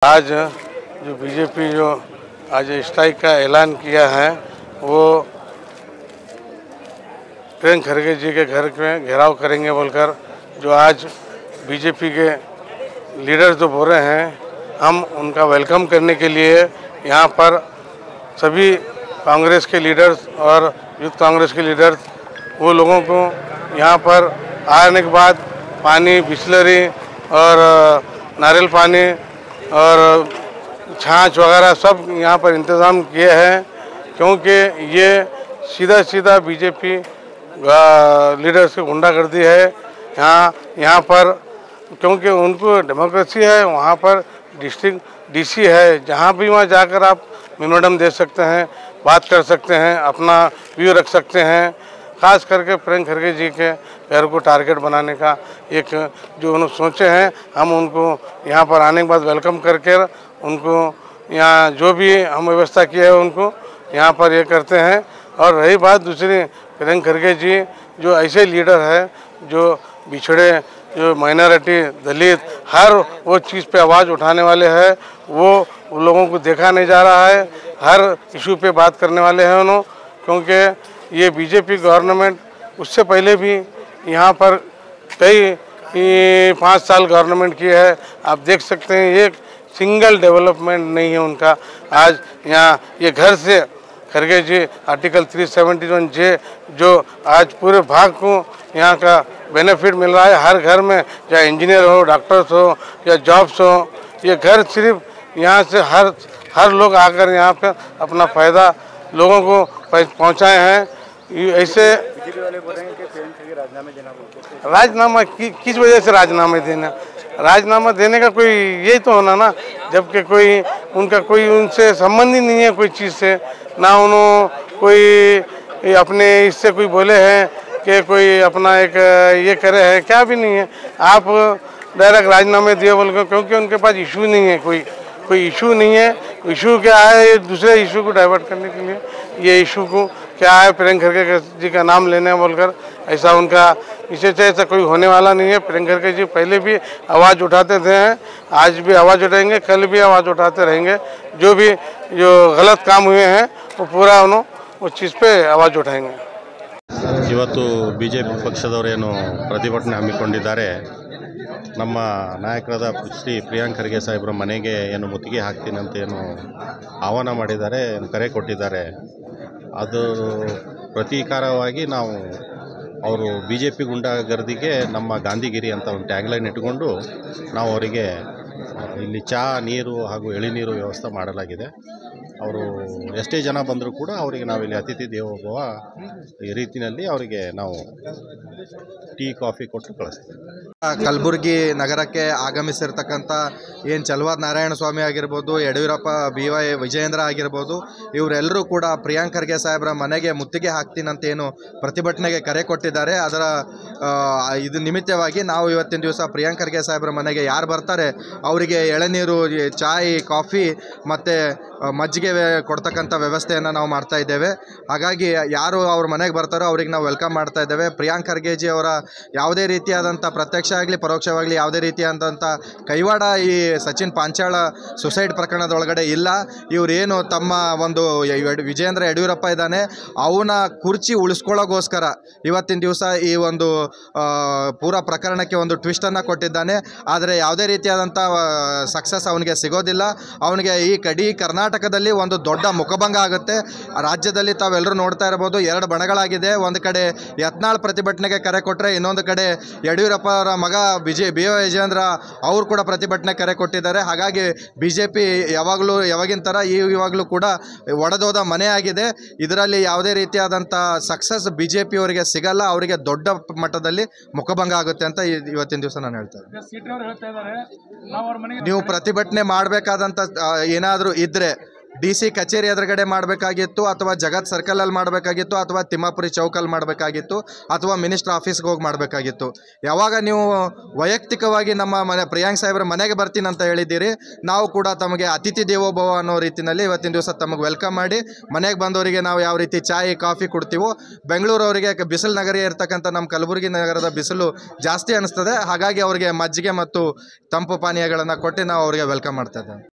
आज जो बीजेपी जो आज स्ट्राइक का ऐलान किया है वो प्रियंक खरगे जी के घर में घेराव करेंगे बोलकर जो आज बीजेपी के लीडर जो बोल रहे हैं, हम उनका वेलकम करने के लिए यहाँ पर सभी कांग्रेस के लीडर्स और यूथ कांग्रेस के लीडर्स वो लोगों को यहाँ पर आने के बाद पानी, बिस्लरी और नारियल पानी और छाछ वगैरह सब यहाँ पर इंतज़ाम किए हैं, क्योंकि ये सीधा बीजेपी लीडर्स की गुंडागर्दी है यहाँ पर। क्योंकि उनको डेमोक्रेसी है, वहाँ पर डिस्ट्रिक्ट डीसी है, जहाँ भी वहाँ जाकर आप मेमोरेंडम दे सकते हैं, बात कर सकते हैं, अपना व्यू रख सकते हैं। खास करके प्रियंक खरगे जी के घर को टारगेट बनाने का एक जो उन्होंने सोचे हैं, हम उनको यहाँ पर आने के बाद वेलकम करके उनको यहाँ जो भी हम व्यवस्था की है उनको यहाँ पर ये करते हैं। और रही बात दूसरी, प्रियंक खरगे जी जो ऐसे लीडर है जो बिछड़े, जो माइनॉरिटी, दलित, हर वो चीज़ पे आवाज़ उठाने वाले हैं, वो उन लोगों को देखा नहीं जा रहा है, हर इशू पे बात करने वाले हैं उन्होंने। क्योंकि ये बीजेपी गवर्नमेंट उससे पहले भी यहाँ पर कई 5 साल गवर्नमेंट की है, आप देख सकते हैं एक सिंगल डेवलपमेंट नहीं है उनका। आज यहाँ ये घर से खरगे जी आर्टिकल 371J जो आज पूरे भाग को यहाँ का बेनिफिट मिल रहा है, हर घर में चाहे इंजीनियर हो, डॉक्टर्स हो या जॉब्स हो, ये घर सिर्फ यहाँ से हर लोग आकर यहाँ पर अपना फ़ायदा लोगों को पहुँचाए हैं। ऐसे वाले बोल रहे हैं कि प्रियंक खरगे राजीनामा देना बोलते हैं। राजीनामा किस वजह से राजीनामा देने का कोई यही तो होना ना, जबकि कोई उनका कोई उनसे संबंध ही नहीं है कोई चीज़ से, ना उन्होंने कोई अपने इससे कोई बोले हैं कि कोई अपना एक ये करे है, क्या भी नहीं है। आप डायरेक्ट राजीनामे दिए बोल के, क्योंकि उनके पास इशू नहीं है, कोई इशू नहीं है। इशू क्या है, दूसरे इशू को डाइवर्ट करने के लिए ये इशू को क्या है, प्रियंक खरगे जी का नाम लेने बोलकर, ऐसा उनका इसे से ऐसा कोई होने वाला नहीं है। प्रियंक खरगे जी पहले भी आवाज़ उठाते थे, आज भी आवाज़ उठाएंगे, कल भी आवाज़ उठाते रहेंगे। जो गलत काम हुए हैं वो पूरा उन्होंने उस चीज़ पे आवाज़ उठाएंगे। ಇವತ್ತು ಬಿಜೆಪಿ ಪಕ್ಷದವರೇನು ಪ್ರತಿಭಟನೆ ಹಮ್ಮಿಕೊಂಡಿದ್ದಾರೆ, ನಮ್ಮ ನಾಯಕರಾದ ಶ್ರೀ ಪ್ರಿಯಾಂಕ್ ಖರ್ಗೆ ಸಾಹೇಬರ ಮನೆಗೆ ಏನು ಮುತ್ತಿಗೆ ಹಾಕ್ತೀನಿ ಅಂತ ಏನು ಆಹ್ವಾನ ಮಾಡಿದ್ದಾರೆ, ಕರೆ ಕೊಟ್ಟಿದ್ದಾರೆ. ಅದು ಪ್ರತೀಕಾರವಾಗಿ ನಾವು ಅವರು ಬಿಜೆಪಿ ಗುಂಡಾಗರ್ದಿಗೆ ನಮ್ಮ ಗಾಂಧಿಗಿರಿ ಅಂತ ಒಂದು ಟ್ಯಾಗ್ಲೈನ್ ಇಟ್ಟುಕೊಂಡು ನಾವು ಅವರಿಗೆ ಇಲ್ಲಿ ಚಹಾ, ನೀರು ಹಾಗೂ ಎಳೆನೀರು ವ್ಯವಸ್ಥೆ ಮಾಡಲಾಗಿದೆ. ಅವರು ಎಷ್ಟೇ ಜನ ಬಂದರೂ ಕೂಡ ಅವರಿಗೆ ನಾವಿಲ್ಲಿ ಅತಿಥಿ ದೇವೋಭವ ಈ ರೀತಿಯಲ್ಲಿ ಅವರಿಗೆ ನಾವು ಟೀ, ಕಾಫಿ ಕೊಟ್ಟು ಕಳಿಸ್ತೀವಿ. ಕಲಬುರಗಿ ನಗರಕ್ಕೆ ಆಗಮಿಸಿರ್ತಕ್ಕಂಥ ಏನು ಚಲವಾದಿ ನಾರಾಯಣ ಸ್ವಾಮಿ ಆಗಿರ್ಬೋದು, ಯಡಿಯೂರಪ್ಪ, BY ವಿಜಯೇಂದ್ರ ಆಗಿರ್ಬೋದು, ಇವರೆಲ್ಲರೂ ಕೂಡ ಪ್ರಿಯಾಂಕ್ ಖರ್ಗೆ ಸಾಹೇಬ್ರ ಮನೆಗೆ ಮುತ್ತಿಗೆ ಹಾಕ್ತೀನಂತ ಏನು ಪ್ರತಿಭಟನೆಗೆ ಕರೆ ಕೊಟ್ಟಿದ್ದಾರೆ. ಅದರ ಇದು ನಿಮಿತ್ತವಾಗಿ ನಾವು ಇವತ್ತಿನ ದಿವಸ ಪ್ರಿಯಾಂಕ್ ಖರ್ಗೆ ಸಾಹೇಬ್ರ ಮನೆಗೆ ಯಾರು ಬರ್ತಾರೆ ಅವರಿಗೆ ಎಳೆನೀರು, ಚಾಯ್, ಕಾಫಿ ಮತ್ತು ಮಜ್ಜಿಗೆ ಕೊಡ್ತಕ್ಕಂಥ ವ್ಯವಸ್ಥೆಯನ್ನು ನಾವು ಮಾಡ್ತಾ ಇದ್ದೇವೆ. ಹಾಗಾಗಿ ಯಾರು ಅವ್ರ ಮನೆಗೆ ಬರ್ತಾರೋ ಅವ್ರಿಗೆ ನಾವು ವೆಲ್ಕಮ್ ಮಾಡ್ತಾ ಇದ್ದೇವೆ. ಪ್ರಿಯಾಂಕ್ ಖರ್ಗೆ ಜಿ ಅವರ ಯಾವುದೇ ರೀತಿಯಾದಂಥ ಪ್ರತ್ಯಕ್ಷ ಆಗಲಿ ಪರೋಕ್ಷವಾಗಲಿ ಯಾವುದೇ ರೀತಿಯಾದಂಥ ಕೈವಾಡ ಈ ಸಚಿನ್ ಪಾಂಚಾಳ ಸುಸೈಡ್ ಪ್ರಕರಣದೊಳಗಡೆ ಇಲ್ಲ. ಇವರೇನು ತಮ್ಮ ಒಂದು ವಿಜಯೇಂದ್ರ ಯಡಿಯೂರಪ್ಪ ಇದ್ದಾನೆ, ಅವನ ಕುರ್ಚಿ ಉಳಿಸ್ಕೊಳ್ಳೋಗೋಸ್ಕರ ಇವತ್ತಿನ ದಿವಸ ಈ ಒಂದು ಪೂರ ಪ್ರಕರಣಕ್ಕೆ ಒಂದು ಟ್ವಿಸ್ಟನ್ನು ಕೊಟ್ಟಿದ್ದಾನೆ. ಆದರೆ ಯಾವುದೇ ರೀತಿಯಾದಂಥ ಸಕ್ಸಸ್ ಅವನಿಗೆ ಸಿಗೋದಿಲ್ಲ. ಅವನಿಗೆ ಈ ಕರ್ನಾಟಕದಲ್ಲಿ ಒಂದು ದೊಡ್ಡ ಮುಖಭಂಗ ಆಗುತ್ತೆ. ರಾಜ್ಯದಲ್ಲಿ ತಾವೆಲ್ಲರೂ ನೋಡ್ತಾ ಇರ್ಬೋದು, 2 ಬಣಗಳಾಗಿದೆ. ಒಂದು ಕಡೆ ಯತ್ನಾಳ್ ಪ್ರತಿಭಟನೆಗೆ ಕರೆ ಕೊಟ್ಟರೆ, ಇನ್ನೊಂದು ಕಡೆ ಯಡಿಯೂರಪ್ಪ ಅವರ ಮಗ BY ವಿಜಯೇಂದ್ರ ಅವರು ಕೂಡ ಪ್ರತಿಭಟನೆ ಕರೆ ಕೊಟ್ಟಿದ್ದಾರೆ. ಹಾಗಾಗಿ ಬಿಜೆಪಿ ಯಾವಾಗಿನ ಥರ ಇವಾಗಲೂ ಕೂಡ ಒಡೆದೋದ ಮನೆ ಆಗಿದೆ. ಇದರಲ್ಲಿ ಯಾವುದೇ ರೀತಿಯಾದಂಥ ಸಕ್ಸಸ್ ಬಿಜೆಪಿ ಅವರಿಗೆ ಸಿಗಲ್ಲ, ಅವರಿಗೆ ದೊಡ್ಡ ಮಟ್ಟದಲ್ಲಿ ಮುಖಭಂಗ ಆಗುತ್ತೆ ಅಂತ ಇವತ್ತಿನ ದಿವಸ ನಾನು ಹೇಳ್ತೇನೆ. ನೀವು ಪ್ರತಿಭಟನೆ ಮಾಡಬೇಕಾದಂಥ ಏನಾದರೂ ಇದ್ದರೆ DC ಕಚೇರಿ ಎದುರುಗಡೆ ಮಾಡಬೇಕಾಗಿತ್ತು, ಅಥವಾ ಜಗತ್ ಸರ್ಕಲಲ್ಲಿ ಮಾಡಬೇಕಾಗಿತ್ತು, ಅಥವಾ ತಿಮ್ಮಾಪುರಿ ಚೌಕಲ್ಲಿ ಮಾಡಬೇಕಾಗಿತ್ತು, ಅಥವಾ ಮಿನಿಸ್ಟರ್ ಆಫೀಸ್ಗೆ ಹೋಗಿ ಮಾಡಬೇಕಾಗಿತ್ತು. ಯಾವಾಗ ನೀವು ವೈಯಕ್ತಿಕವಾಗಿ ನಮ್ಮ ಪ್ರಿಯಾಂಕ್ ಸಾಹೇಬ್ರ ಮನೆಗೆ ಬರ್ತೀನಿ ಅಂತ ಹೇಳಿದ್ದೀರಿ, ನಾವು ಕೂಡ ತಮಗೆ ಅತಿಥಿ ದೇವೋಭವ ಅನ್ನೋ ರೀತಿಯಲ್ಲಿ ಇವತ್ತಿನ ದಿವಸ ತಮಗೆ ವೆಲ್ಕಮ್ ಮಾಡಿ ಮನೆಗೆ ಬಂದವರಿಗೆ ನಾವು ಯಾವ ರೀತಿ ಚಾಯ್, ಕಾಫಿ ಕೊಡ್ತೀವೋ, ಬೆಂಗಳೂರವರಿಗೆ ಬಿಸಿಲು ನಗರಿ ಇರ್ತಕ್ಕಂಥ ನಮ್ಮ ಕಲಬುರಗಿ ನಗರದ ಬಿಸಿಲು ಜಾಸ್ತಿ ಅನಿಸ್ತದೆ. ಹಾಗಾಗಿ ಅವರಿಗೆ ಮಜ್ಜಿಗೆ ಮತ್ತು ತಂಪು ಪಾನೀಯಗಳನ್ನು ಕೊಟ್ಟು ನಾವು ಅವರಿಗೆ ವೆಲ್ಕಮ್ ಮಾಡ್ತಾ ಇದ್ದೇವೆ.